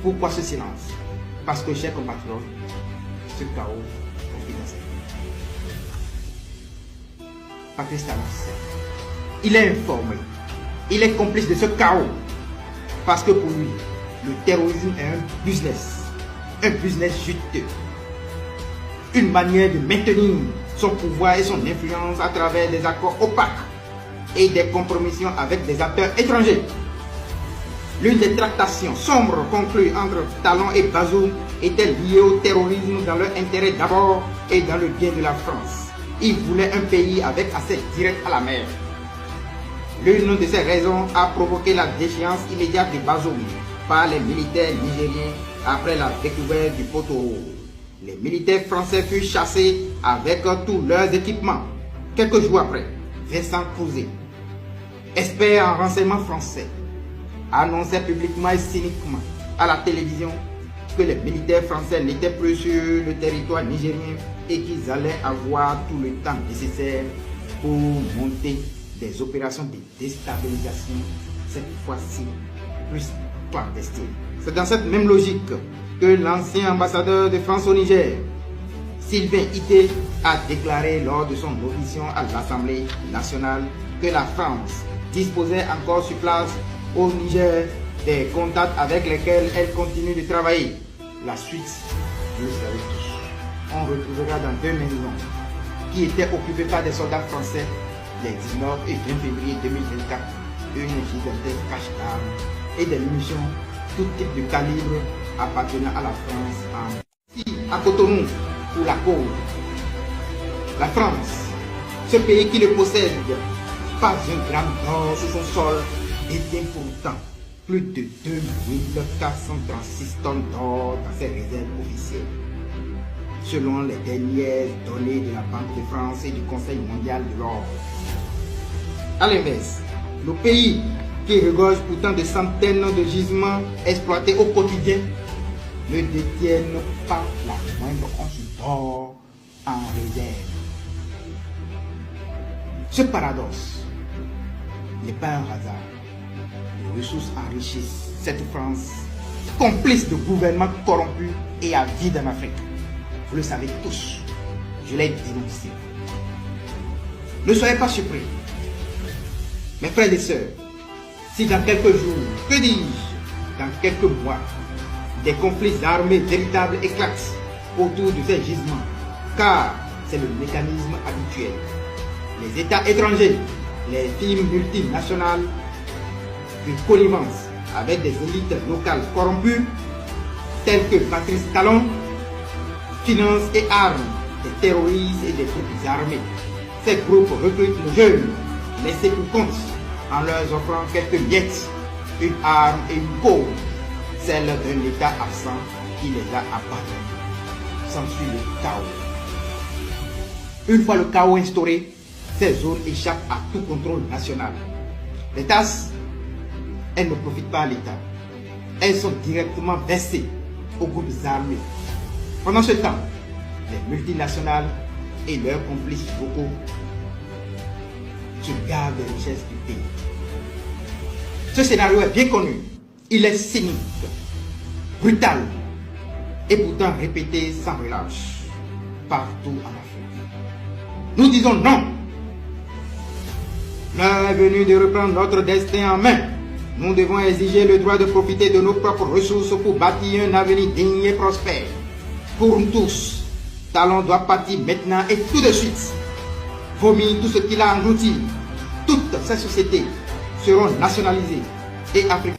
Pourquoi ce silence? Parce que, chers compatriotes, ce chaos confidentiel. Patrice Talon sait. Il est informé. Il est complice de ce chaos. Parce que pour lui, le terrorisme est un business juteux. Une manière de maintenir son pouvoir et son influence à travers des accords opaques et des compromissions avec des acteurs étrangers. L'une des tractations sombres conclues entre Talon et Bazoum était liée au terrorisme dans leur intérêt d'abord et dans le bien de la France. Ils voulaient un pays avec accès direct à la mer. L'une de ces raisons a provoqué la déchéance immédiate de Bazoum par les militaires nigériens après la découverte du poteau. Les militaires français furent chassés avec tous leurs équipements. Quelques jours après, Vincent Crouzet, expert en renseignement français, annonçait publiquement et cyniquement à la télévision que les militaires français n'étaient plus sur le territoire nigérien et qu'ils allaient avoir tout le temps nécessaire pour monter des opérations de déstabilisation, cette fois-ci plus clandestines. C'est dans cette même logique que l'ancien ambassadeur de France au Niger, Sylvain Ité, a déclaré lors de son audition à l'Assemblée nationale que la France disposait encore sur place au Niger des contacts avec lesquels elle continue de travailler. La suite, vous le savez tous. On retrouvera dans 2 maisons qui étaient occupées par des soldats français les 19 et 20 février 2024, une gigantesque cache d'armes et des munitions, tout type de calibre appartenant à la France à Cotonou pour la cause. La France, ce pays qui ne possède pas un gramme d'or sur son sol, détient pourtant plus de 2436 tonnes d'or dans ses réserves officielles. Selon les dernières données de la Banque de France et du Conseil mondial de l'or. A l'inverse, nos pays qui regorgent pourtant de centaines de gisements exploités au quotidien ne détiennent pas la moindre once d'or en réserve. Ce paradoxe n'est pas un hasard. Les ressources enrichissent cette France, complice de gouvernements corrompus et avides en Afrique. Vous le savez tous, je l'ai dénoncé. Ne soyez pas surpris. Mes frères et sœurs, si dans quelques jours, que dis-je, dans quelques mois, des conflits armés véritables éclatent autour de ces gisements, car c'est le mécanisme habituel. Les États étrangers, les firmes multinationales de connivence avec des élites locales corrompues, telles que Patrice Talon, financent et arment des terroristes et des groupes armés. Ces groupes recrutent nos jeunes, laissés pour compte, en leur offrant quelques miettes, une arme et une cause, celle d'un État absent qui les a abandonnés. S'ensuit le chaos. Une fois le chaos instauré, ces zones échappent à tout contrôle national. Les tasses, elles ne profitent pas à l'État. Elles sont directement versées aux groupes armés. Pendant ce temps, les multinationales et leurs complices locaux se gardent des richesses du pays. Ce scénario est bien connu. Il est cynique, brutal et pourtant répété sans relâche partout en Afrique. Nous disons non. L'heure est venue de reprendre notre destin en main. Nous devons exiger le droit de profiter de nos propres ressources pour bâtir un avenir digne et prospère. Pour nous tous, Talon doit partir maintenant et tout de suite. Vomir tout ce qu'il a englouti. Toutes ces sociétés seront nationalisées et africaines.